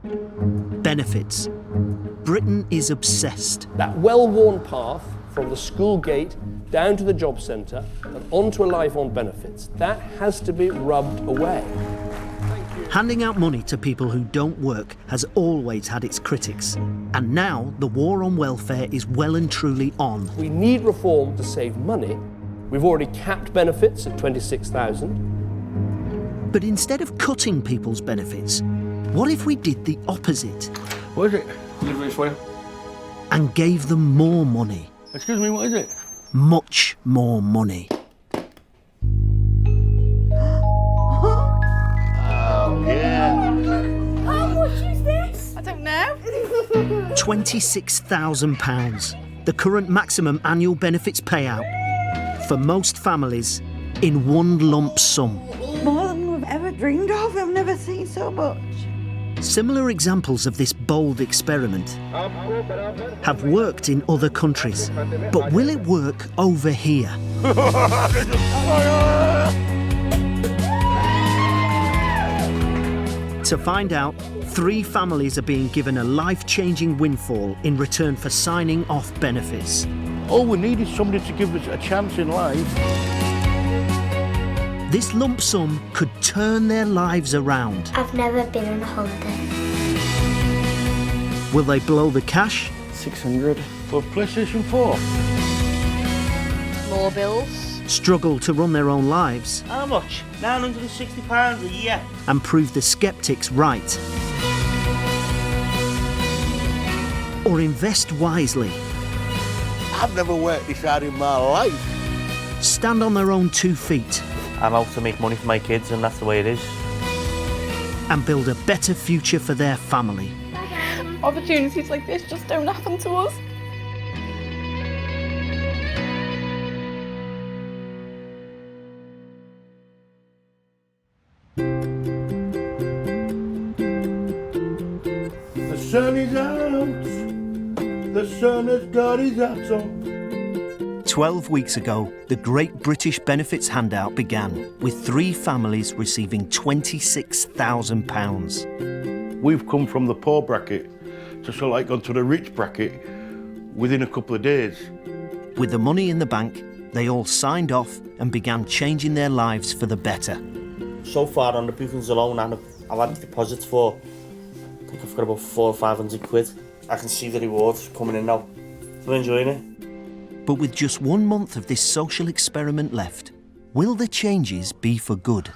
Benefits. Britain is obsessed. That well-worn path from the school gate down to the job centre and onto a life on benefits, that has to be rubbed away. Handing out money to people who don't work has always had its critics. And now the war on welfare is well and truly on. We need reform to save money. We've already capped benefits at 26,000. But instead of cutting people's benefits, what if we did the opposite? What is it? Delivery for you. And gave them more money. Excuse me, what is it? Much more money. Oh, yeah. How much is this? I don't know. £26,000, the current maximum annual benefits payout for most families in one lump sum. More than we've ever dreamed of. I've never seen so much. Similar examples of this bold experiment have worked in other countries, but will it work over here? To find out, 3 families are being given a life-changing windfall in return for signing off benefits. All we need is somebody to give us a chance in life. This lump sum could turn their lives around. I've never been on a holiday. Will they blow the cash? 600 for PlayStation 4. More bills. Struggle to run their own lives? How much? £960 a year. And prove the sceptics right? Or invest wisely? I've never worked this hard in my life. Stand on their own 2 feet? I'm out to make money for my kids, and that's the way it is. And build a better future for their family. Opportunities like this just don't happen to us. The sun is out. The sun has got his hat on. 12 weeks ago, the Great British Benefits handout began, with 3 families receiving £26,000. We've come from the poor bracket to sort of like onto the rich bracket within a couple of days. With the money in the bank, they all signed off and began changing their lives for the better. So far on the bookings alone, I've had deposits for, I think I've got about 400 or 500 quid. I can see the rewards coming in now. I'm enjoying it. But with just 1 month of this social experiment left, will the changes be for good?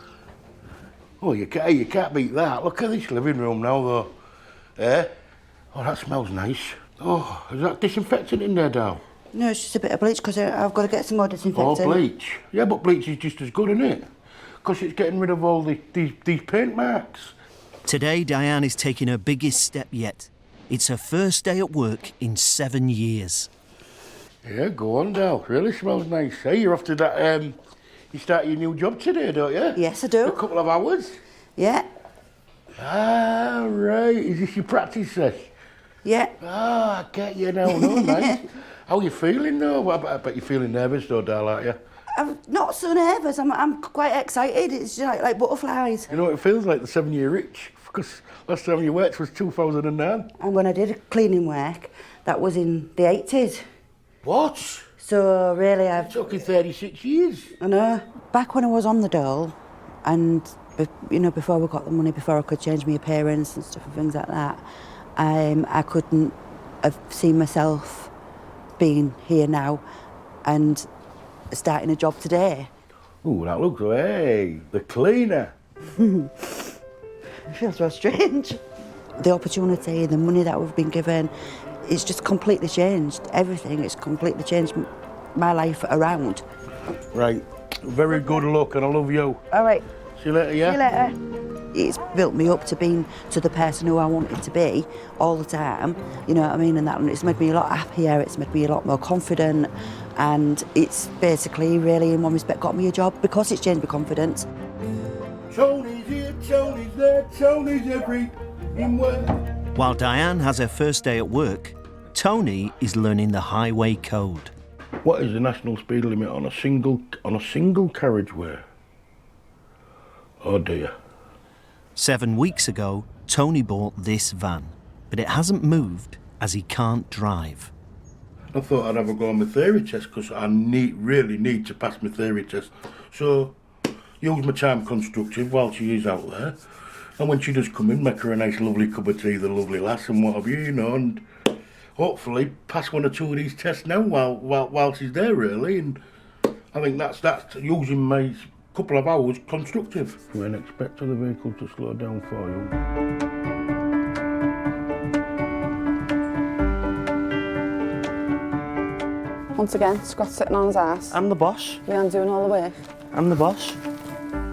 Oh, you can't beat that. Look at this living room now, though. Eh? Oh, that smells nice. Oh, is that disinfectant in there, Dal? No, it's just a bit of bleach because I've got to get some more disinfectant. Oh, bleach. Yeah, but bleach is just as good, isn't it? Because it's getting rid of all these paint marks. Today, Diane is taking her biggest step yet. It's her first day at work in 7 years. Yeah, go on, Dal. Really smells nice. Hey, you're off to that, you start your new job today, don't you? Yes, I do. A couple of hours? Yeah. Ah, right. Is this your practice sesh? Yeah. Ah, I get you now. No, nice. How are you feeling, though? I bet you're feeling nervous, though, Dal, aren't you? I'm not so nervous. I'm quite excited. It's just like butterflies. You know what it feels like, the 7-year itch? Because last time you worked was 2009. And when I did cleaning work, that was in the 80s. What? So really, I've... It took you 36 years. I know. Back when I was on the dole, and you know, before we got the money, before I could change my appearance and stuff and things like that, I couldn't have seen myself being here now and starting a job today. Ooh, that looks... Hey, the cleaner. It feels so strange. The opportunity, the money that we've been given, it's just completely changed everything. It's completely changed my life around. Right. Very good luck, and I love you. All right. See you later, yeah? See you later. It's built me up to being to the person who I wanted to be all the time. You know what I mean? And that it's made me a lot happier. It's made me a lot more confident. And it's basically really, in one respect, got me a job because it's changed my confidence. Tony's here, Tony's there, Tony's everywhere. While Diane has her first day at work, Tony is learning the highway code. What is the national speed limit on a single carriageway? Oh dear. 7 weeks ago, Tony bought this van, but it hasn't moved as he can't drive. I thought I'd have a go on my theory test because I really need to pass my theory test. So, use my time constructive while she is out there. And when she does come in, make her a nice lovely cup of tea, the lovely lass and what have you, you know, and hopefully pass 1 or 2 of these tests now while she's there, really. And I think that's using my couple of hours constructive. You wouldn't expect other vehicles to slow down for you. Once again, Scott's sitting on his ass. I'm the boss. Leanne's doing all the work. I'm the boss.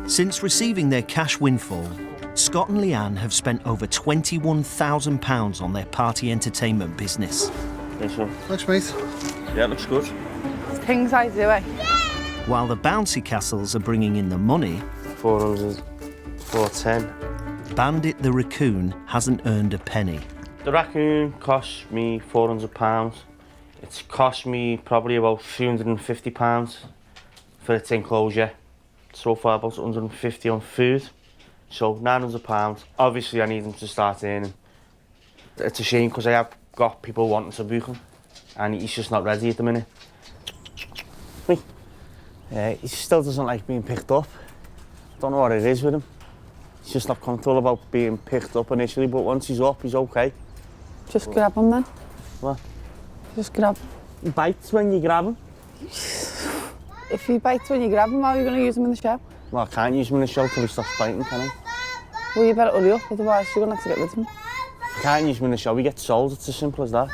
Since receiving their cash windfall, Scott and Leanne have spent over £21,000 on their party entertainment business. This one. Thanks, mate. Yeah, looks good. Things I do, eh? While the bouncy castles are bringing in the money, 400, 410. Bandit the raccoon hasn't earned a penny. The raccoon cost me £400. It's cost me probably about £350 for its enclosure. So far about 150 on food. So £900. Obviously I need them to start earning. It's a shame because I have got people wanting to book him and he's just not ready at the minute. He still doesn't like being picked up. Don't know what it is with him. He's just not comfortable about being picked up initially, but once he's up, he's okay. Just grab him then. What? Just grab him. He bites when you grab him. If he bites when you grab him, how are you going to use him in the show? Well, I can't use him in the show till he stops biting, can I? Well, you better hurry up, otherwise you're going to have to get rid of him. If I can't use him in the show, he gets sold. It's as simple as that.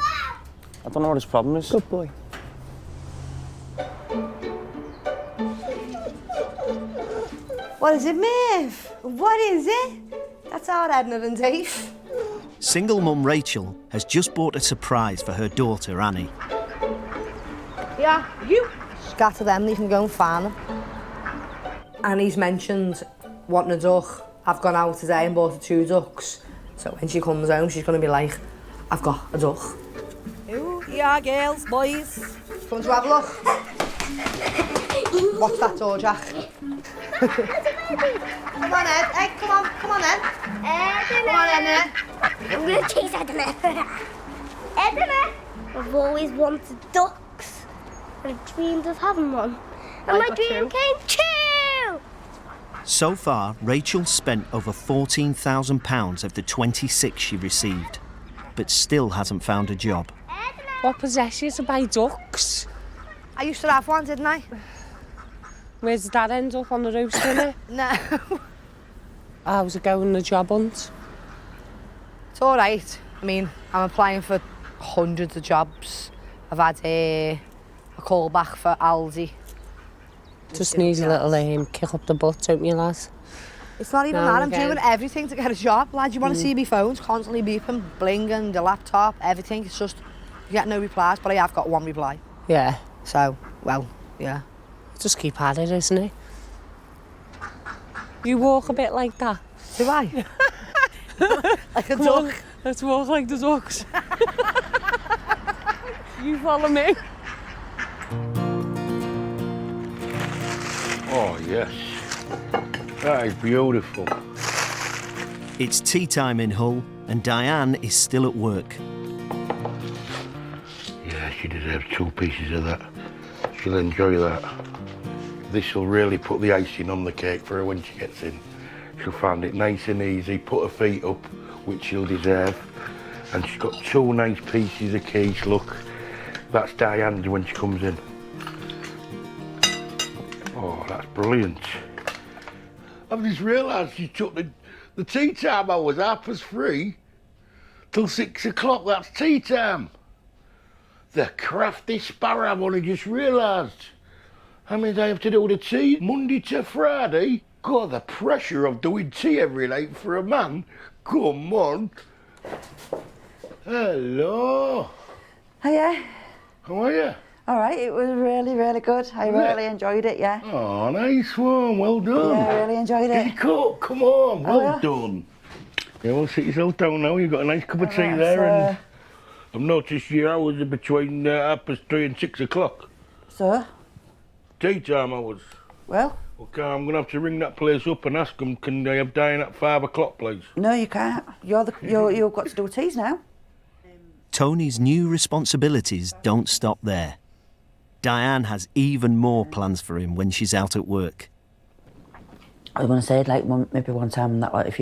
I don't know what his problem is. Good boy. What is it, Maeve? What is it? That's our Edna and Dave. Single mum Rachel has just bought a surprise for her daughter Annie. Yeah, you. Scatter them, you can go and find them. Annie's mentioned wanting a duck. I've gone out today and bought her 2 ducks. So when she comes home, she's going to be like, I've got a duck. Ooh, yeah, girls, boys. Come to have a look. Watch that door, Jack. Come on, Ed. Ed, come on, Ed. Come on, Ed. I'm going to chase Edna. Edna, I've always wanted ducks. I dreamed of having one. And my dream came true! So far, Rachel spent over £14,000 of the 26 she received, but still hasn't found a job. What possessed you to buy ducks? I used to have one, didn't I? Where did that end up, on the roast dinner? No. How's it going, the job hunt? It's all right. I mean, I'm applying for hundreds of jobs. I've had a call back for Aldi. Just needs a little kick up the butt, don't you, lads? It's not even that. I'm doing everything to get a job, lad. You want to see my phone's constantly beeping, blinging, the laptop, everything. It's just, you get no replies, but I have got 1 reply. Yeah. So, well, yeah. Just keep at it, isn't it? You walk a bit like that. Do I? Like a duck. Let's walk like the ducks. You follow me. Oh, yes. That is beautiful. It's tea time in Hull, and Diane is still at work. Yeah, she deserves 2 pieces of that. She'll enjoy that. This will really put the icing on the cake for her when she gets in. She'll find it nice and easy, put her feet up, which she'll deserve. And she's got 2 nice pieces of quiche, look. That's Diane's when she comes in. Oh, that's brilliant. I've just realised she took the tea time hours 3:30 till 6 o'clock. That's tea time. The crafty sparrow, I've only just realised. How many days I have to do the tea? Monday to Friday? God, the pressure of doing tea every night for a man. Come on. Hello. Hiya. How are you? All right, it was really, really good. I really enjoyed it, yeah. Oh, nice one. Well done. Yeah, I really enjoyed it. Get your coat. Come on. Well yeah. done. Yeah, well, sit yourself down now. You've got a nice cup of tea Right, there. And I've noticed your hours are between 3:30 and 6 o'clock. So? Tea time hours. Well? Okay, I'm going to have to ring that place up and ask them, can they have Diane at 5 o'clock, please? No, you can't. You've got to do teas now. Tony's new responsibilities don't stop there. Diane has even more plans for him when she's out at work. I was going to say, like, maybe one time that, like, if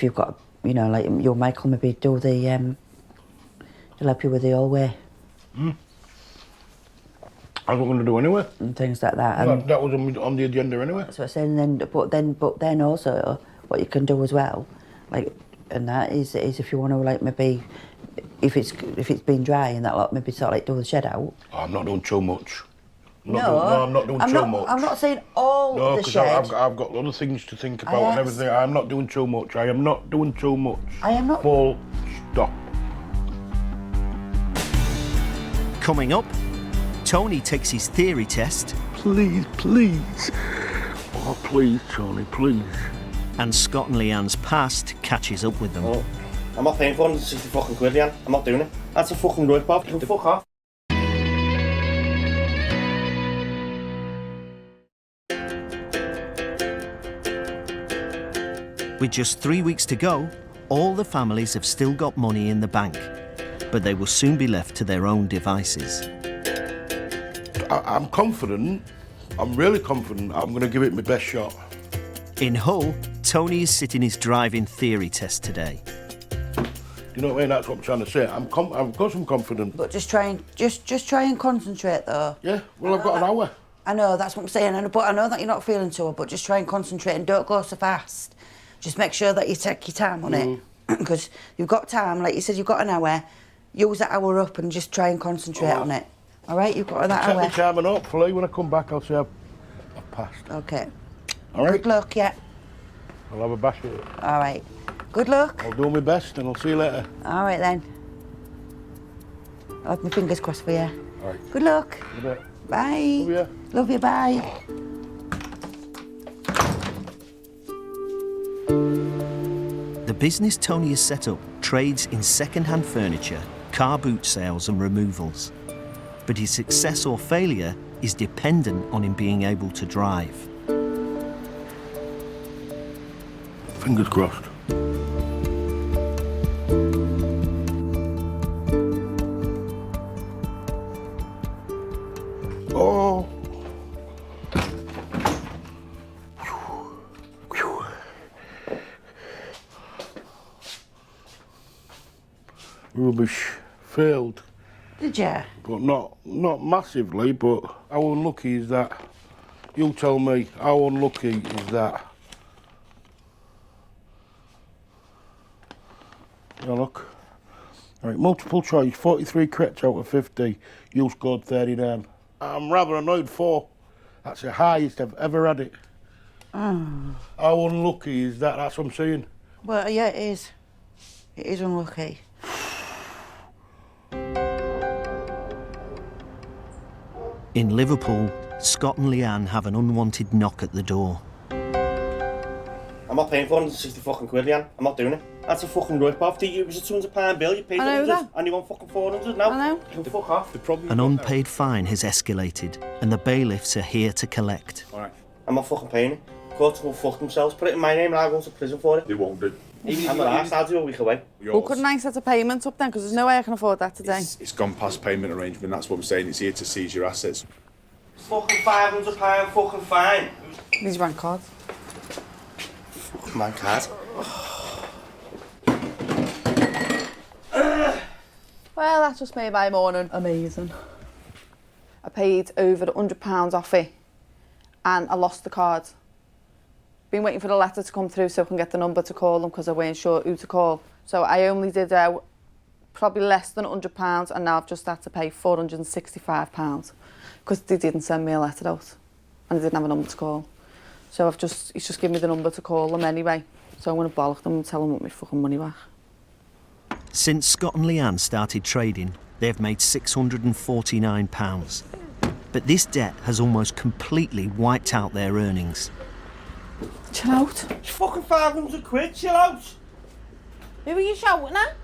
you've got, you know, like, your Michael maybe do the, he'll help you with the hallway. I was going to do anyway. And things like that. Well, And that was on the agenda anyway. that's what I'm saying. But then also, what you can do as well, like, and that is if you want to, like, maybe, if it's been dry and that lot, maybe sort of like do the shed out. Oh, I'm not doing too much. I'm not doing too much. I'm not saying all the shed. No, because I've got other things to think about and everything. I'm not doing too much. I am not doing too much. I am not. Full stop. Coming up, Tony takes his theory test. Please, please. Oh, please, Tony, please. And Scott and Leanne's past catches up with them. Oh, I'm not paying 460 fucking quid, Leanne. I'm not doing it. That's a fucking rip-off. You can fuck off. With just 3 weeks to go, all the families have still got money in the bank, but they will soon be left to their own devices. I'm confident. I'm really confident. I'm going to give it my best shot. In Hull, Tony is sitting his driving theory test today. You know what I mean? That's what I'm trying to say. I've got some confidence. But just try and concentrate though. Yeah, well, I've got an hour. I know, that's what I'm saying. But I know that you're not feeling too well, but just try and concentrate and don't go so fast. Just make sure that you take your time on it. Because you've got time, like you said, you've got an hour. Use that hour up and just try and concentrate on it. All right, you've got that hour. Take my time and hopefully when I come back I'll say I've passed. Okay. All right? Good luck, yeah. I'll have a bash at it. All right. Good luck. I'll do my best and I'll see you later. All right then. I'll have my fingers crossed for you. All right. Good luck. In a bit. Bye. Love you. Love you, bye. The business Tony has set up trades in second-hand furniture, car boot sales and removals. But his success or failure is dependent on him being able to drive. Fingers crossed. Oh. Rubbish. Failed. Did you? But not massively, but how unlucky is that? You tell me, how unlucky is that? Yeah, look. All right, multiple choice, 43 correct out of 50. You scored 39. I'm rather annoyed for. That's the highest I've ever had it. Oh. How unlucky is that? That's what I'm saying. Well, yeah, it is. It is unlucky. In Liverpool, Scott and Leanne have an unwanted knock at the door. I'm not paying 460 fucking quid, Leanne. I'm not doing it. That's a fucking rip-off. It was a £200 bill. You paid 100 and you want fucking 400 now. I know. You can fuck off. The problem. An unpaid fine has escalated, and the bailiffs are here to collect. All right. I'm not fucking paying it. Courts will fuck themselves. Put it in my name and I'll go to prison for it. They won't do. I'm not asked. I'll do a week away. Well, couldn't I set a payment up then? Because there's no way I can afford that today. It's gone past payment arrangement. That's what I'm saying. It's here to seize your assets. Fucking £500 fucking fine. These bank cards. Fucking bank card. Well, that just made my morning amazing. I paid over £100 off it and I lost the card. Been waiting for the letter to come through so I can get the number to call them because I weren't sure who to call. So I only did probably less than £100 and now I've just had to pay £465 because they didn't send me a letter out and I didn't have a number to call. So he's just given me the number to call them anyway. So I'm going to bollock them and tell them I want my fucking money back. Since Scott and Leanne started trading, they've made £649. But this debt has almost completely wiped out their earnings. Chill out. It's fucking 500 quid, chill out. Who are you shouting at?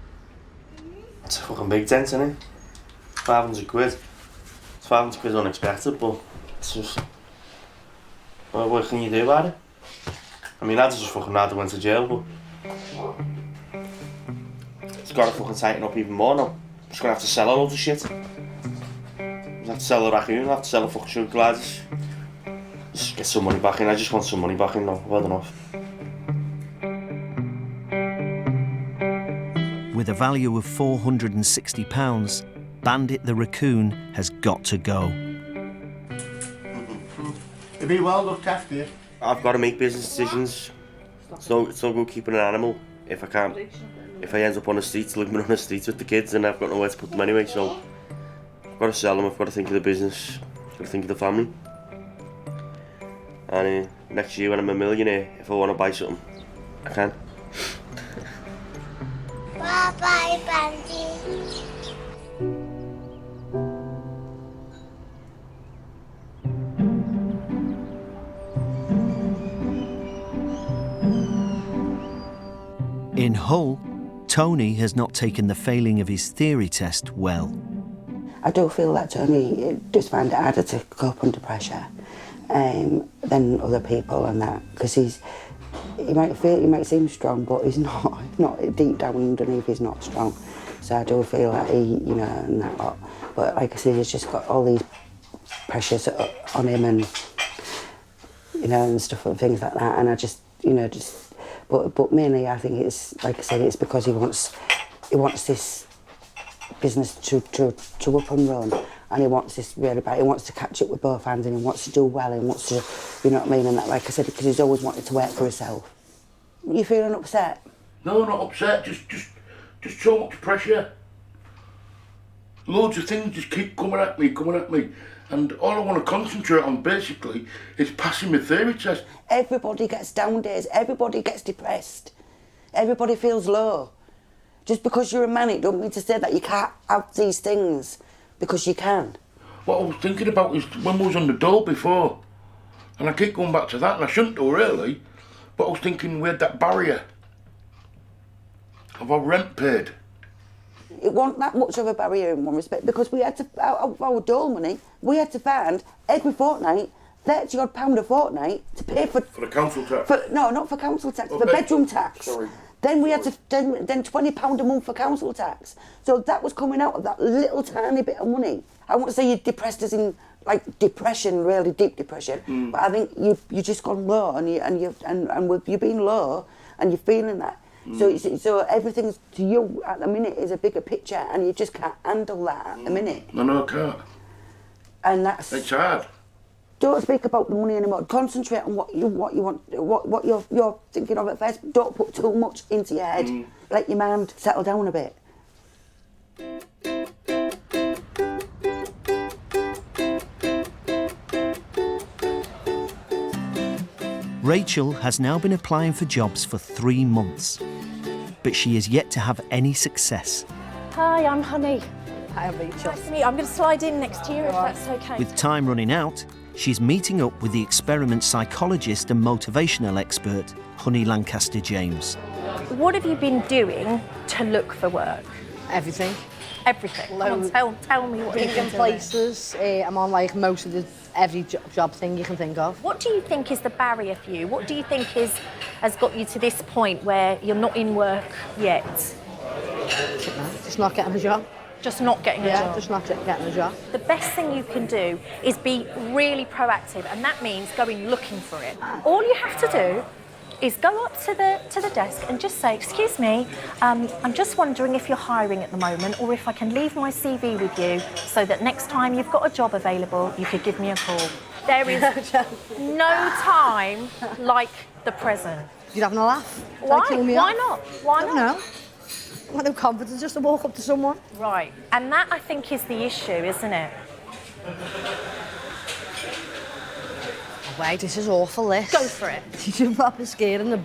It's a fucking big dent, isn't it? 500 quid. It's 500 quid unexpected, but it's just... Well, what can you do about it? I mean, lads just fucking mad went to jail, but it's got to fucking tighten up even more now. I'm just gonna have to sell a load of shit. I'll have to sell the raccoon, I'll have to sell the fucking sugar gliders. Just get some money back in, I just want some money back in now, well enough. With a value of £460, Bandit the raccoon has got to go. You'll be well looked after. I've got to make business decisions. It's no good keeping an animal if I end up on the streets, living on the streets with the kids, and I've got nowhere to put them anyway, so I've got to sell them, I've got to think of the business, I've got to think of the family. And next year when I'm a millionaire, if I want to buy something, I can. Bye-bye, Bandit. In Hull, Tony has not taken the failing of his theory test well. I do feel that Tony does find it harder to cope under pressure than other people and that, because he might seem strong, but he's not. Not deep down underneath, he's not strong. So I do feel that and that lot. But like I say, he's just got all these pressures on him, and and stuff and things like that. And I just, but mainly I think it's, like I said, it's because he wants this business to up and run, and he wants this really bad. He wants to catch up with both hands, and he wants to do well, and he wants to, you know what I mean, and that, like I said, because he's always wanted to work for himself. You feeling upset? No, not upset, just so much pressure. Loads of things just keep coming at me, and all I want to concentrate on basically is passing my theory test. Everybody gets down days, everybody gets depressed, everybody feels low. Just because you're a man, it don't mean to say that you can't have these things, because you can. What I was thinking about is when we was on the dole before, and I keep going back to that, and I shouldn't do really, but I was thinking we had that barrier of our rent paid. It wasn't that much of a barrier in one respect, because we had to, out of our dole money, we had to find every fortnight £30 odd a fortnight to pay for the council tax? No, not for council tax, for bedroom tax. Sorry. Then we had to, then £20 a month for council tax. So that was coming out of that little tiny bit of money. I won't say you're depressed as in like depression, really deep depression, but I think you just gone low, and with you being low and you're feeling that. So everything to you at the minute is a bigger picture, and you just can't handle that at the minute. No, I can't. And it's hard. Don't speak about the money anymore. Concentrate on what you want, what you're thinking of at first. Don't put too much into your head. Let your mind settle down a bit. Rachel has now been applying for jobs for 3 months, but she is yet to have any success. Hi, I'm Honey. Hi, I'm Rachel. Nice to meet you. I'm going to slide in next year if that's okay. With time running out, she's meeting up with the experiment psychologist and motivational expert, Honey Lancaster-James. What have you been doing to look for work? Everything. Everything? Come on, tell me what you've been doing. Places. I'm on like most of every job thing you can think of. What do you think is the barrier for you? What do you think has got you to this point where you're not in work yet? Just not getting a job. Just not getting a job? Yeah, just not getting a job. The best thing you can do is be really proactive, and that means going looking for it. All you have to do is go up to the desk and just say, excuse me, I'm just wondering if you're hiring at the moment, or if I can leave my CV with you so that next time you've got a job available, you could give me a call. There is no time like the present. You're having a laugh? Why? Why not? Why not? No. I've got no confidence just to walk up to someone. Right, and that I think is the issue, isn't it? Wait, this is awful, this. Go for it. You're proper scaring the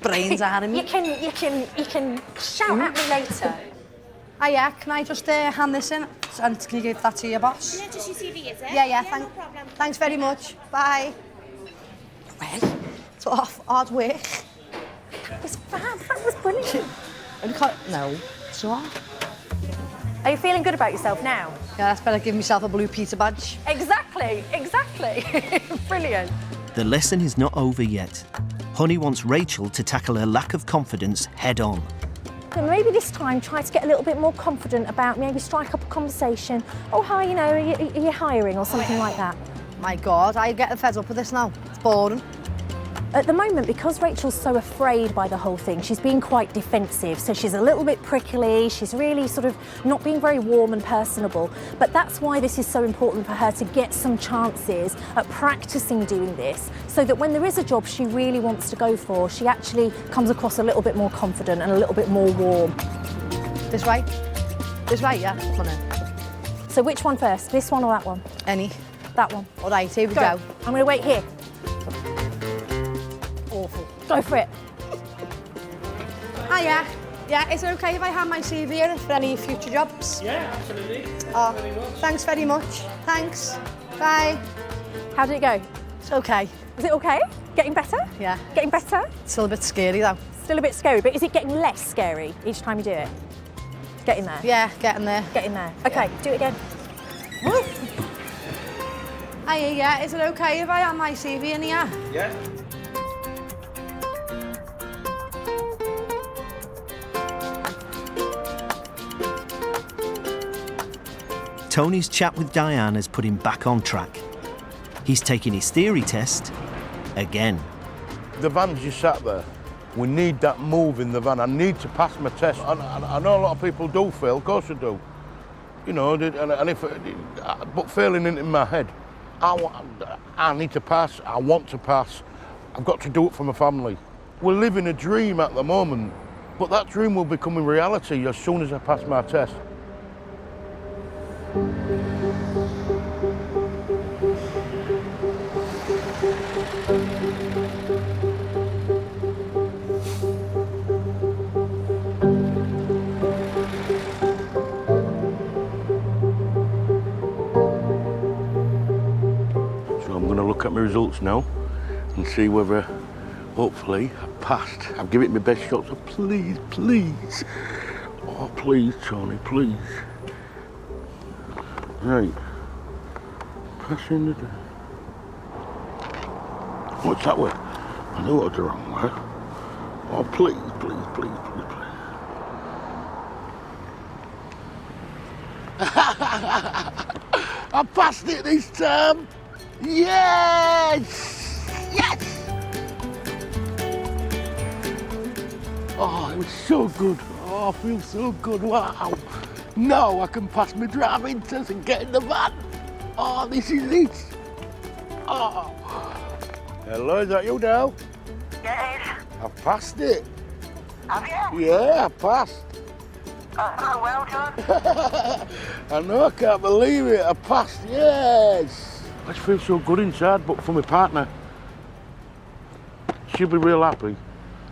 brains out of me. You can shout at me later. Yeah, can I just hand this in? And can you give that to your boss? Yeah, just your CV, is it? Yeah, no problem. Thanks very much. Bye. Well, it's hard work. That was fab, that was brilliant. No, it's not. Are you feeling good about yourself now? Yeah, that's better give myself a blue Peter badge. Exactly. Brilliant. The lesson is not over yet. Honey wants Rachel to tackle her lack of confidence head on. So maybe this time try to get a little bit more confident about maybe strike up a conversation. Oh, hi, you know, are you hiring or something like that? My God, I get fed up with this now. It's boring. At the moment, because Rachel's so afraid by the whole thing, she's being quite defensive. So she's a little bit prickly. She's really sort of not being very warm and personable. But that's why this is so important for her to get some chances at practicing doing this, so that when there is a job she really wants to go for, she actually comes across a little bit more confident and a little bit more warm. This way? This way, yeah. Come on in. So which one first? This one or that one? Any. That one. All right, here we go. I'm going to wait here. Awful. Go for it. Hiya. Yeah, is it okay if I hand my CV in for any future jobs? Yeah, absolutely. Oh, thanks very much. Thanks. Bye. How did it go? It's okay. Is it okay? Getting better? Yeah. Getting better? Still a bit scary though. Still a bit scary, but is it getting less scary each time you do it? Getting there? Yeah, getting there. Getting there. Okay, do it again. Hiya, yeah, is it okay if I hand my CV in here? Yeah. Tony's chat with Diane has put him back on track. He's taking his theory test again. The van's just sat there. We need that move in the van. I need to pass my test. I know a lot of people do fail, of course I do. You know, but failing in my head. I need to pass, I want to pass. I've got to do it for my family. We're living a dream at the moment, but that dream will become a reality as soon as I pass my test. Look at my results now and see whether, hopefully, I passed. I've given it my best shot, so please, please. Oh, please, Tony, please. Right. Passing the... What's that way? I know what's the wrong way. Oh, please, please, please, please, please. I passed it this time. Yes! Yes! Oh, it was so good. Oh, I feel so good. Wow. Now I can pass my driving test and get in the van. Oh, this is it. Oh. Hello, is that you now? Yes. I've passed it. Have you? Yeah, I passed. Oh, well done. I know, I can't believe it. I passed, yes. I just feel so good inside, but for my partner, she'll be real happy.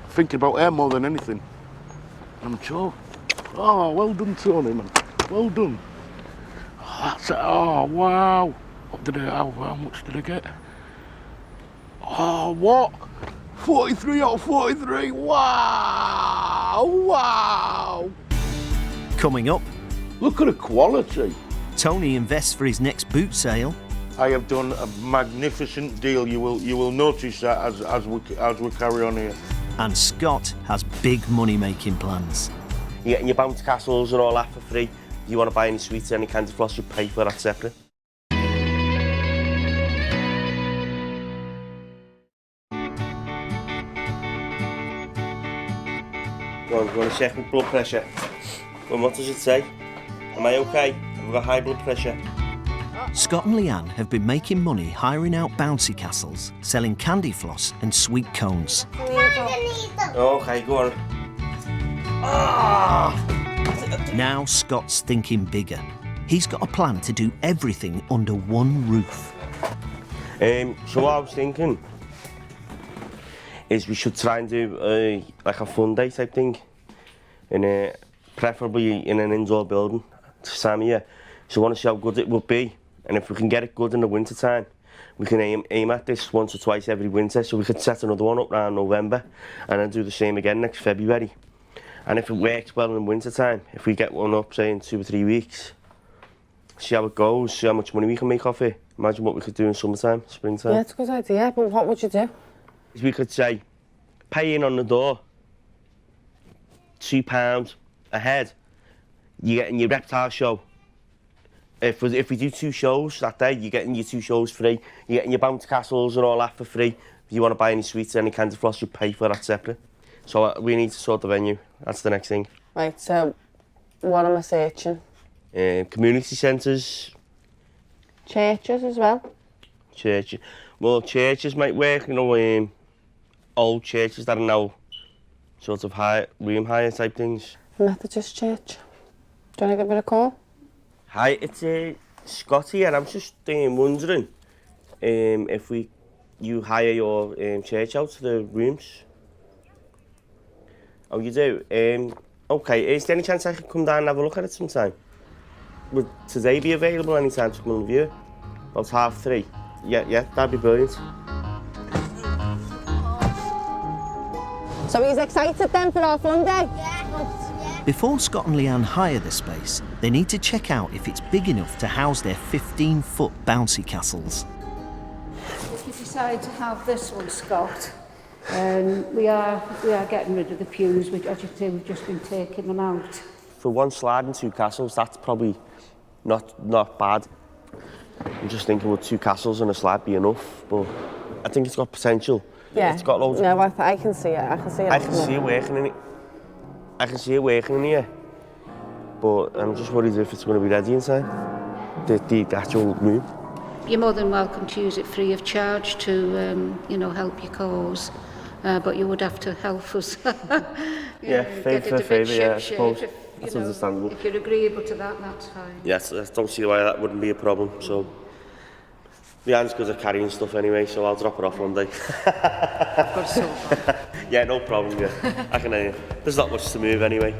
Thinking about her more than anything. I'm sure. Oh, well done, Tony, man. Well done. Oh, that's it. Oh, wow. What did how much did I get? Oh, what? 43 out of 43. Wow. Wow. Coming up. Look at the quality. Tony invests for his next boot sale. I have done a magnificent deal. You will notice that as we carry on here. And Scott has big money-making plans. You're getting your bounce castles and all that for free. You want to buy any sweets, any candy floss, you pay for that separate. Go on, you want to check my blood pressure? Well, what does it say? Am I okay? I've got high blood pressure. Scott and Leanne have been making money hiring out bouncy castles, selling candy floss and sweet cones. Okay, go on. Now Scott's thinking bigger. He's got a plan to do everything under one roof. So what I was thinking is we should try and do like a fun day type thing, preferably in an indoor building this time of year. So I want to see how good it would be. And if we can get it good in the winter time, we can aim at this once or twice every winter, so we could set another one up around November and then do the same again next February. And if it works well in winter time, if we get one up, say, in 2 or 3 weeks, see how it goes, see how much money we can make off it. Imagine what we could do in summertime, springtime. Yeah, it's a good idea, but what would you do? We could say, pay in on the door, £2 a head. You're getting your reptile show. If we do 2 shows that day, you're getting your 2 shows free. You're getting your bounty castles and all that for free. If you want to buy any sweets, any candy floss, you pay for that separate. So we need to sort the venue. That's the next thing. Right, so what am I searching? Community centres. Churches as well? Churches. Well, churches might work, you know, old churches that are now sort of room hire type things. Methodist church. Do you want to give it a call? Hi, it's Scott here. I'm just wondering if you hire your church out to the rooms. Oh, you do? Okay, is there any chance I could come down and have a look at it sometime? Would today be available any time to come and view it? About 3:30? Yeah, that'd be brilliant. So he's excited then for our fun day? Before Scott and Leanne hire the space, they need to check out if it's big enough to house their 15-foot bouncy castles. If you decide to have this one, Scott, we are getting rid of the pews, which, as you say, we've just been taking them out. For 1 slide and 2 castles, that's probably not bad. I'm just thinking, would 2 castles and a slide be enough? But I think it's got potential. Yeah. It's got loads. No, I can see it. I can see it. I can see it working in it. I can see it working in here. But I'm just worried if it's going to be ready inside. The actual room. You're more than welcome to use it free of charge to, help your cause. But you would have to help us. Yeah, favour for favour, yeah, I suppose. If, That's understandable. If you're agreeable to that, that's fine. Yes, I don't see why that wouldn't be a problem, so... Leanne's good at carrying stuff anyway, so I'll drop her off one day. I've got silver. Yeah, no problem, yeah. I can there's not much to move anyway.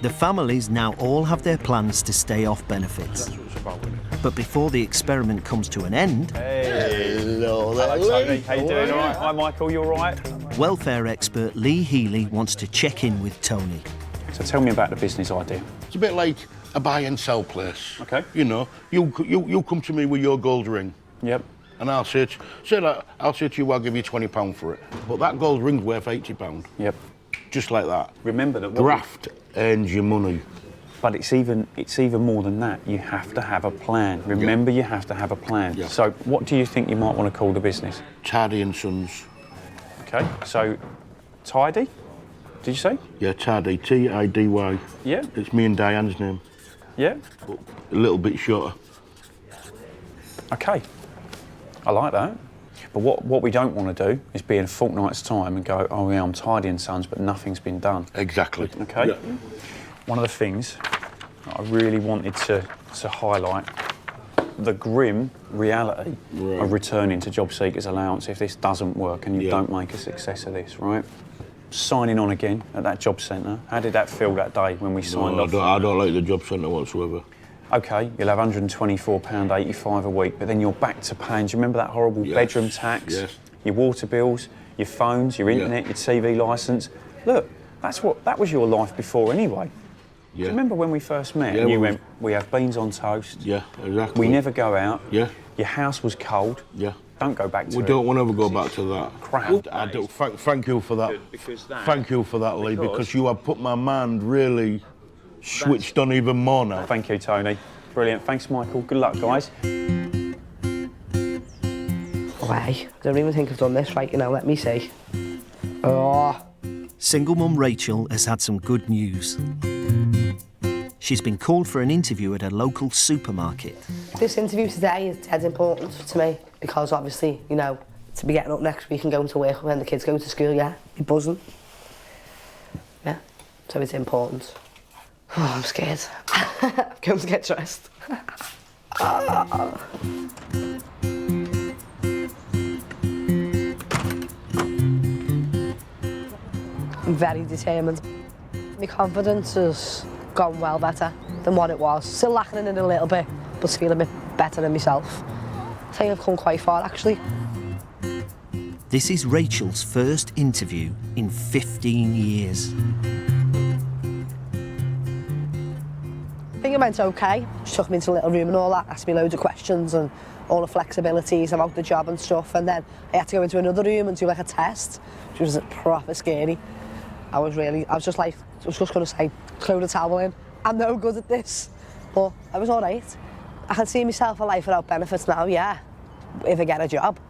The families now all have their plans to stay off benefits. That's what it's about, isn't it? But before the experiment comes to an end... Hello, Tony. How you doing? All right? Hi, Michael. You all right? Welfare expert Lee Healy wants to check in with Tony. So tell me about the business idea. It's a bit like a buy and sell place. Okay. You know, you come to me with your gold ring. Yep. And I'll say to you, I'll give you £20 for it. But that gold ring's worth £80. Yep. Just like that. Remember that. Graft earns you money. But it's even more than that. You have to have a plan. Remember, you have to have a plan. Yeah. So, what do you think you might want to call the business? Tidy and Sons. Okay. So, Tidy. Did you say? Yeah, Tidy. T-I-D-Y. Yeah. It's me and Diane's name. Yeah. But a little bit shorter. Okay. I like that. But what we don't want to do is be in a fortnight's time and go, oh yeah, I'm Tidy and Sons, but nothing's been done. Exactly. Okay. Yeah. One of the things I really wanted to highlight, the grim reality of returning to job seekers allowance if this doesn't work and you don't make a success of this, right? Signing on again at that job centre, how did that feel that day when we signed off? I don't like the job centre whatsoever. OK, you'll have £124.85 a week, but then you're back to paying, do you remember that horrible bedroom tax? Yes. Your water bills, your phones, your internet, your TV licence. Look, that was your life before anyway. Yeah. Do you remember when we first met? Yeah, and you went, we have beans on toast. Yeah, exactly. We never go out. Yeah. Your house was cold. Yeah. Don't go back to it. We don't want to ever go back to that. Crap. I do. Thank you for that. Thank you for that, Lee, because you have put my mind really switched on even more now. Thank you, Tony. Brilliant. Thanks, Michael. Good luck, guys. I don't even think I've done this right, let me see. Oh. Single mum Rachel has had some good news. She's been called for an interview at a local supermarket. This interview today is dead important to me because obviously, to be getting up next week and going to work when the kids go to school, be buzzing. Yeah, so it's important. Oh, I'm scared. I'm going to get dressed. I'm very determined. My confidence has gone well better than what it was. Still lacking in it a little bit, but feeling a bit better than myself. I think I've come quite far, actually. This is Rachel's first interview in 15 years. I think it went okay. She took me into a little room and all that, asked me loads of questions and all the flexibilities about the job and stuff. And then I had to go into another room and do like a test, which was proper scary. I was just going to say, throw the towel in. I'm no good at this. But I was all right. I can see myself a life without benefits now, yeah, if I get a job.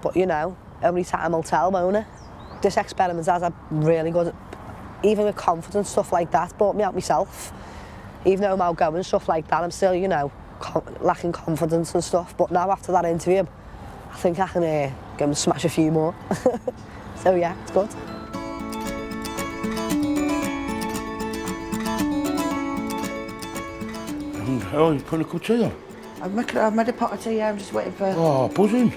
But, you know, only time will tell, won't it? This experiment has really good, even with confidence, stuff like that, brought me out myself. Even though I'm outgoing and stuff like that, I'm still, you know, lacking confidence and stuff. But now after that interview, I think I can go and smash a few more. So yeah, it's good. Oh, you putting a cup of tea on? I've made a pot of tea, I'm just waiting for... Oh, buzzing.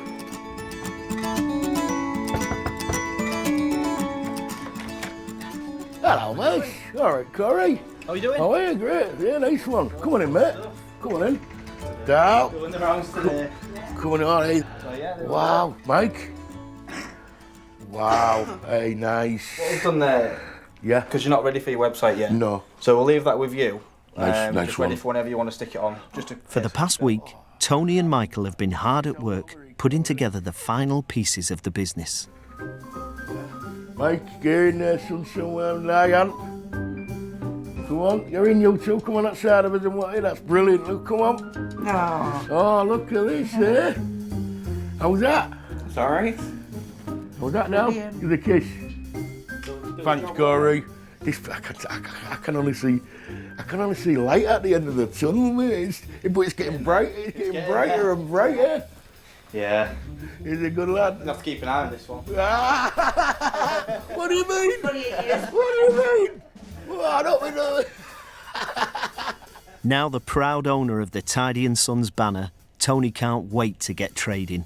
Hello, mate. All right, Corey. How are you doing? Oh, yeah, great. Yeah, nice one. Come on in, mate. Come on in. Down. Doing the rounds today. Come on in, all right. So, yeah, Wow, Mike. Wow, hey, nice. What we've done there, yeah, because you're not ready for your website yet. No. So we'll leave that with you. Nice just ready for whenever you want to stick it on. For the past week, Tony and Michael have been hard at work putting together the final pieces of the business. Mike, get in there, son, somewhere. Diane. Come on, you're in, you two. Come on outside of us and what? That's brilliant. Look, come on. Oh. Oh, look at this, eh? How's that? It's all right. How's that now? Give the kiss. Thanks, Corey. This, I can only see light at the end of the tunnel, mate. But it's getting bright. It's getting brighter and brighter. Yeah. He's a good lad. You have to keep an eye on this one. What do you mean? What do you mean? Well, I don't know. Now the proud owner of the Tidy & Sons banner, Tony can't wait to get trading.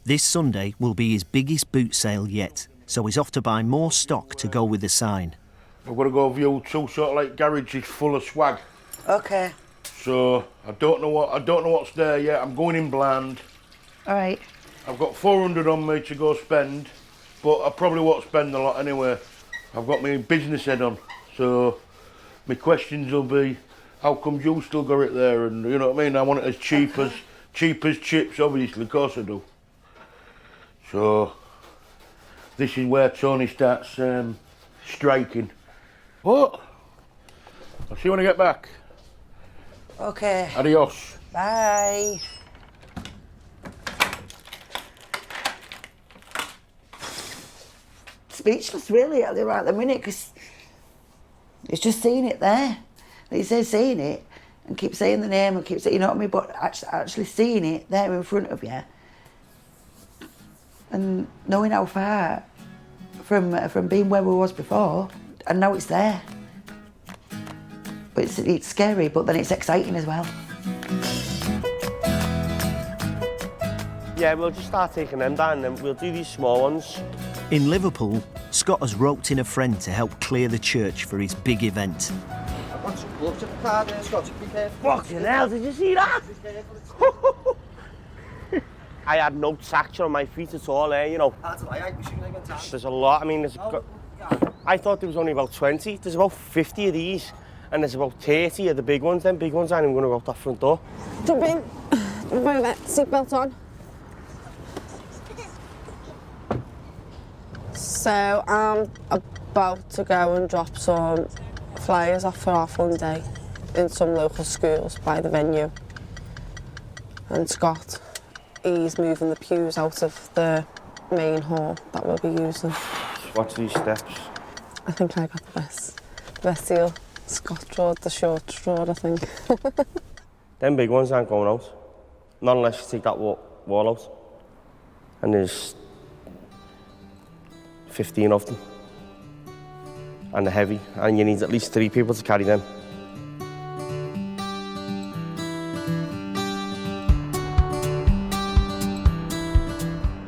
This Sunday will be his biggest boot sale yet, so he's off to buy more stock to go with the sign. I've got to go view two sort of like garages full of swag. Okay. So I don't know what's there yet. I'm going in blind. All right. I've got 400 on me to go spend, but I probably won't spend a lot anyway. I've got my business head on, so my questions will be, how come you still got it there? And you know what I mean? I want it as cheap as chips, obviously, of course I do. So this is where Tony starts striking. What? I'll see you when I get back. Okay. Adios. Bye. Speechless, really, at the minute, because it's just seeing it there. Like you say, seeing it and keep saying the name and keep saying, you know what I mean, but actually seeing it there in front of you and knowing how far from being where we was before, and now it's there. But it's scary, but then it's exciting as well. Yeah, we'll just start taking them down and then we'll do these small ones. In Liverpool, Scott has roped in a friend to help clear the church for his big event. I've got some gloves at the car there, Scott, to be careful. Fucking hell, did you see that? I had no traction on my feet at all, you know. That's why I was shooting like a There's a lot, I mean, I thought there was only about 20. There's about 50 of these, and there's about 30 of the big ones. Them big ones aren't even going to go out that front door. Jump in. Seatbelt on. So I'm about to go and drop some flyers off for our fun day in some local schools by the venue. And Scott, he's moving the pews out of the main hall that we'll be using. Watch these steps. I think I got the best deal. Scott drawed the short straw, I think. Them big ones aren't going out. Not unless you take that wall out. And there's 15 of them. And they're heavy, and you need at least 3 people to carry them.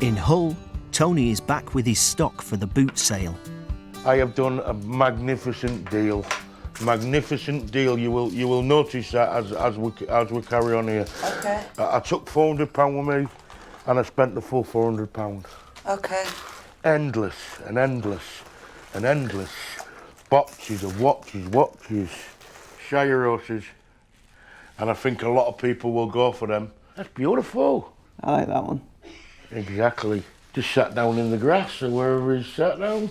In Hull, Tony is back with his stock for the boot sale. I have done a magnificent deal. Magnificent deal. You will notice that as we carry on here. Okay. I took £400 with me, and I spent the full £400. Okay. Endless and endless and endless boxes of watches, Shire horses, and I think a lot of people will go for them. That's beautiful. I like that one. Exactly. Just sat down in the grass or wherever he's sat down.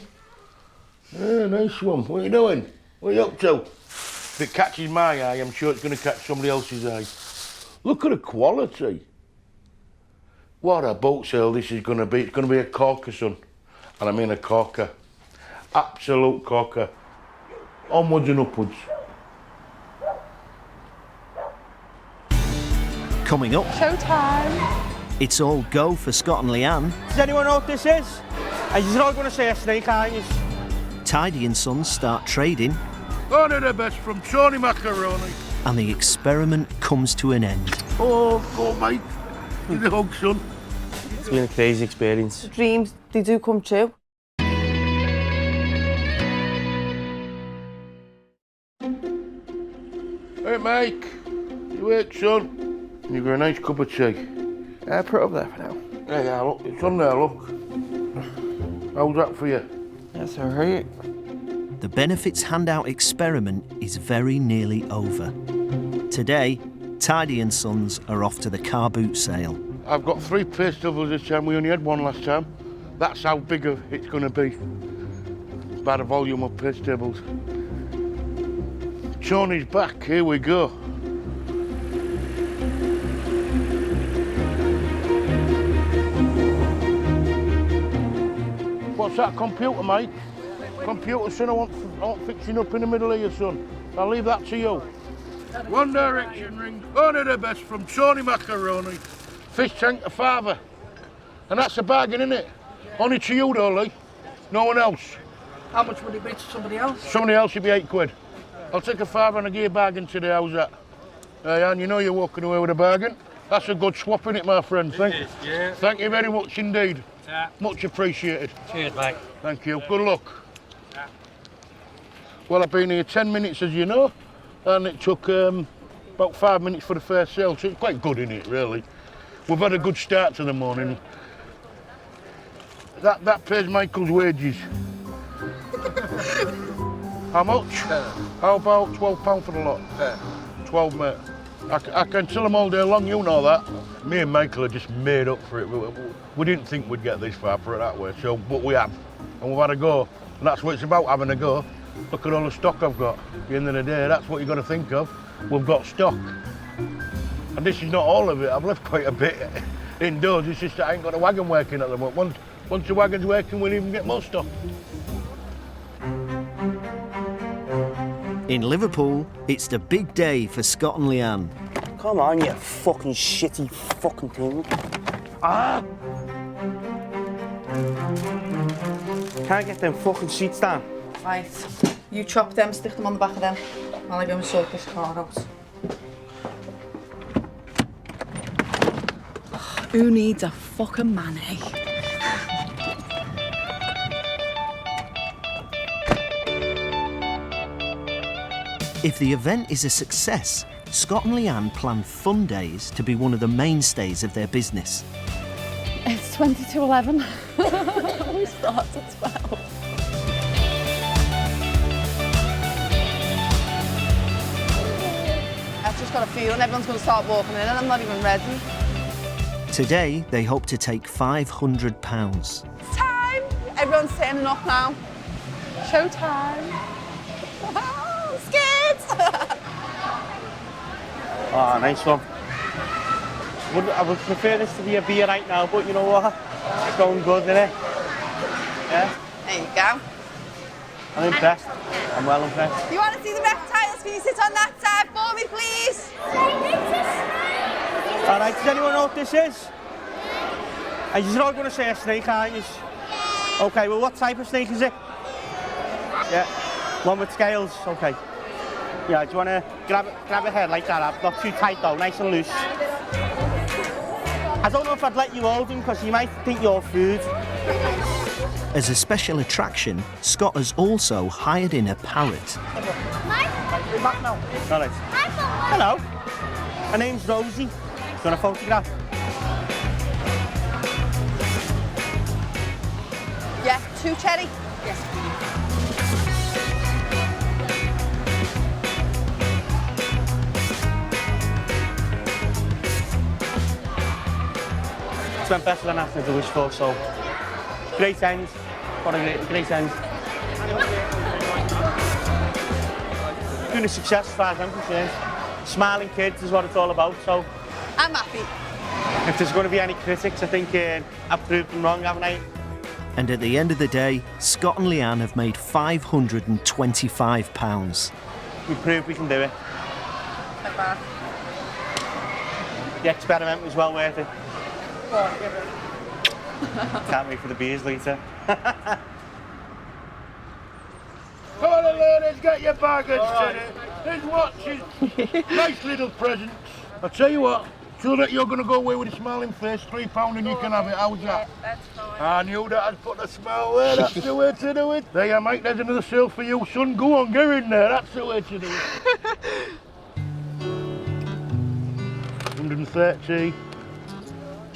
Yeah, nice one. What are you doing? What are you up to? If it catches my eye, I'm sure it's going to catch somebody else's eye. Look at the quality. What a boat sale this is going to be. It's going to be a corker, son. And I mean a corker. Absolute corker. Onwards and upwards. Coming up, Showtime. it's all go for Scott and Leanne. Does anyone know what this is? And you're not going to say a snake, are you? Tidy and Sons start trading, Only the best from Tony Macaroni. and the experiment comes to an end. Oh, go mate. Give the hug, son. It's been a crazy experience. Dreams, they do come true. Hey, Mike. You wait, son. You got a nice cup of tea. Put it up there for now. Yeah, look. It's on there, look. How's that for you? That's alright. The benefits handout experiment is very nearly over. Today, Tidy and Sons are off to the car boot sale. I've got 3 paste doubles this time. We only had 1 last time. That's how big it's going to be. By the volume of paste tables. Tony's back. Here we go. What's that computer, mate? Computer, son, I want fixing up in the middle here, son. I'll leave that to you. One Direction ring, only the best from Tony Macaroni. Fish tank to father. And that's a bargain, isn't it? Only to you, though, Lee. No one else. How much would it be to somebody else? Somebody else would be £8. I'll take a £5 and a gear bargain today, how's that? Diane, you know you're walking away with a bargain. That's a good swap, innit, my friend? Thank you very much indeed. Yeah. Much appreciated. Cheers, mate. Thank you. Good luck. Yeah. Well, I've been here 10 minutes, as you know, and it took about 5 minutes for the first sale, so it's quite good, innit, really. We've had a good start to the morning. That pays Michael's wages. How much? How about £12 for the lot? 12, mate. I can tell them all day long, you know that. Me and Michael are just made up for it. We didn't think we'd get this far, put it that way, but we have. And we've had a go. And that's what it's about, having a go. Look at all the stock I've got. At the end of the day, that's what you've got to think of. We've got stock. And this is not all of it. I've left quite a bit indoors. It's just that I ain't got a wagon working at the moment. Once the wagon's working, we'll even get more stock. In Liverpool, it's the big day for Scott and Leanne. Come on, you fucking shitty fucking thing. Ah! Can't get them fucking seats down. Right, you chop them, stick them on the back of them, while I go and sort this car out. Who needs a fucking man, eh? If the event is a success, Scott and Leanne plan fun days to be one of the mainstays of their business. It's 20 to 11. We start at 12. I've just got a feeling everyone's going to start walking in and I'm not even ready. Today, they hope to take £500. It's time! Everyone's turning up now. Showtime. I'm scared! Oh, nice one. I would prefer this to be a beer right now, but you know what? It's going good, isn't it? Yeah? There you go. I'm impressed. I'm well impressed. You want to see the reptiles? Can you sit on that side for me, please? All right, does anyone know what this is? And you're not going to say a snake, are you? Okay, well, what type of snake is it? Yeah, one with scales, okay. Yeah, do you want to grab a head like that? Not too tight though, nice and loose. I don't know if I'd let you hold him because you might think you're food. As a special attraction, Scott has also hired in a parrot. We're back now. All right. Hello. My name's Rosie. Do you want a photograph? Yeah, 2 cherry. Yes, It's went better than anything to wish for, so great end. What a great end. Been a success as far as I'm concerned. Smiling kids is what it's all about, so I'm happy. if there's going to be any critics, I think I've proved them wrong, haven't I? And at the end of the day, Scott and Leanne have made £525. We proved we can do it. Not bad. The experiment was well worth it. Go on, give it. Can't wait for the beers later. Come on, ladies, get your baggage today. There's watches. Nice little presents. I'll tell you what, so that you're going to go away with a smiling face, £3 and you can have it. How's that? That's fine. I knew that I'd put a smile there. That's the way to do it. There you mate, there's another sale for you, son. Go on, get in there. That's the way to do it. 130.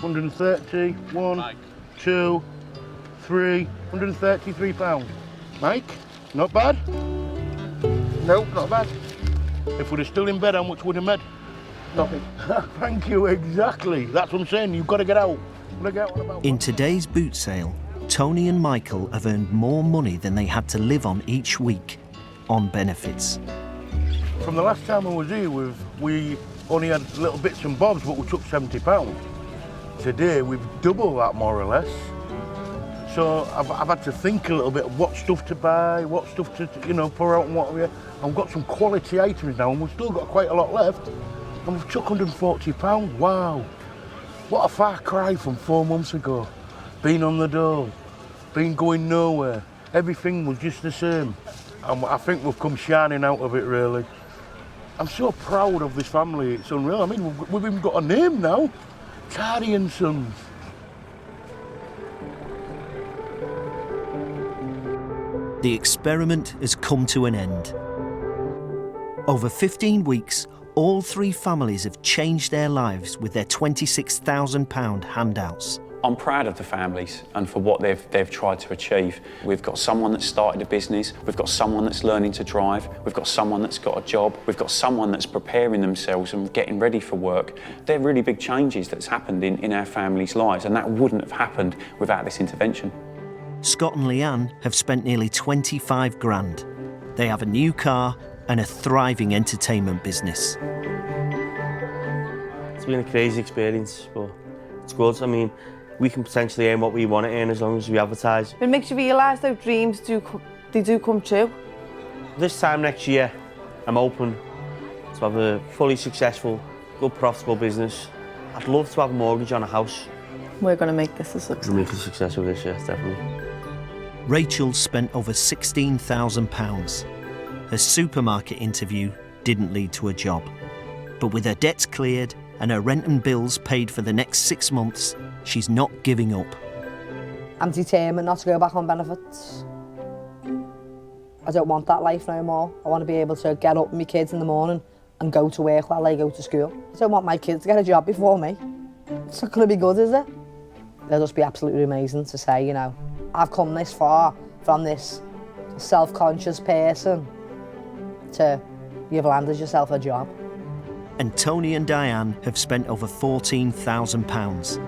130. 1, 2, 3. £133. Mike, not bad? Nope, not bad. If we're still in bed, how much would have made? Nothing. Thank you, exactly. That's what I'm saying. You've got to get out. In today's boot sale, Tony and Michael have earned more money than they had to live on each week on benefits. From the last time I was here, we only had little bits and bobs, but we took £70. Today, we've doubled that, more or less. So I've had to think a little bit of what stuff to buy, what stuff to, pour out and what we. I've got some quality items now, and we've still got quite a lot left. And we've took £140. Wow. What a far cry from 4 months ago. Been on the dole, been going nowhere. Everything was just the same. And I think we've come shining out of it, really. I'm so proud of this family, it's unreal. I mean, we've even got a name now. Tardy and Sons. The experiment has come to an end. Over 15 weeks, all 3 families have changed their lives with their £26,000 handouts. I'm proud of the families and for what they've tried to achieve. We've got someone that's started a business, we've got someone that's learning to drive, we've got someone that's got a job, we've got someone that's preparing themselves and getting ready for work. They're really big changes that's happened in our families' lives, and that wouldn't have happened without this intervention. Scott and Leanne have spent nearly 25 grand. They have a new car and a thriving entertainment business. It's been a crazy experience, but it's good. I mean, we can potentially earn what we want to earn as long as we advertise. It makes you realise those dreams do come true. This time next year, I'm open to have a fully successful, good, profitable business. I'd love to have a mortgage on a house. We're going to make this a success. We'll make a success of this, yes, definitely. Rachel spent over £16,000. Her supermarket interview didn't lead to a job. But with her debts cleared and her rent and bills paid for the next 6 months, she's not giving up. I'm determined not to go back on benefits. I don't want that life no more. I want to be able to get up with my kids in the morning and go to work while they go to school. I don't want my kids to get a job before me. It's not going to be good, is it? It'll just be absolutely amazing to say, I've come this far from this self-conscious person to you've landed yourself a job. And Tony and Diane have spent over £14,000.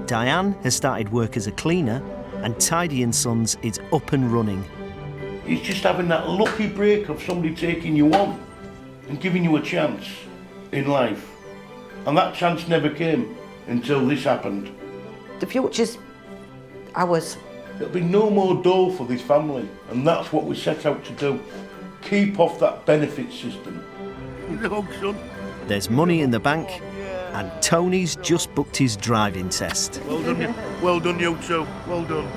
Diane has started work as a cleaner, and Tidy and Sons is up and running. It's just having that lucky break of somebody taking you on and giving you a chance in life. And that chance never came until this happened. The future's ours. There'll be no more dole for this family, and that's what we set out to do. Keep off that benefit system. Son. There's money in the bank, and Tony's just booked his driving test. Well done, well done, you two. Well done.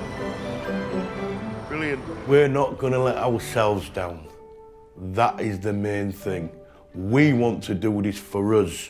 Brilliant. We're not going to let ourselves down. That is the main thing. We want to do this for us.